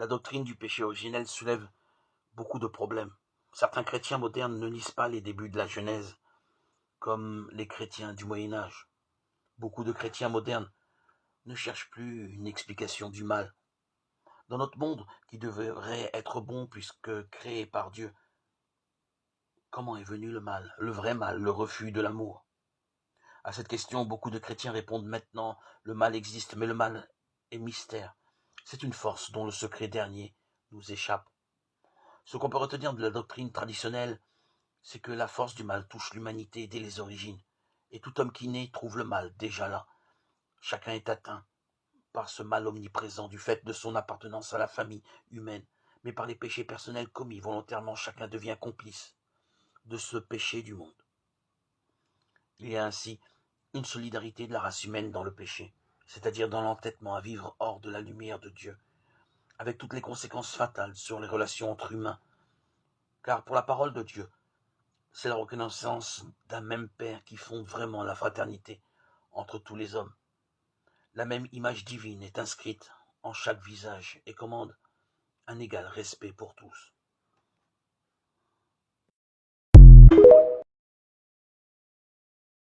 La doctrine du péché originel soulève beaucoup de problèmes. Certains chrétiens modernes ne lisent pas les débuts de la Genèse, comme les chrétiens du Moyen Âge. Beaucoup de chrétiens modernes ne cherchent plus une explication du mal. Dans notre monde qui devrait être bon puisque créé par Dieu, comment est venu le mal, le vrai mal, le refus de l'amour? À cette question, beaucoup de chrétiens répondent maintenant, le mal existe, mais le mal est mystère. C'est une force dont le secret dernier nous échappe. Ce qu'on peut retenir de la doctrine traditionnelle, c'est que la force du mal touche l'humanité dès les origines. Et tout homme qui naît trouve le mal déjà là. Chacun est atteint par ce mal omniprésent du fait de son appartenance à la famille humaine. Mais par les péchés personnels commis volontairement, chacun devient complice de ce péché du monde. Il y a ainsi une solidarité de la race humaine dans le péché, c'est-à-dire dans l'entêtement à vivre hors de la lumière de Dieu, avec toutes les conséquences fatales sur les relations entre humains. Car pour la parole de Dieu, c'est la reconnaissance d'un même Père qui fonde vraiment la fraternité entre tous les hommes. La même image divine est inscrite en chaque visage et commande un égal respect pour tous.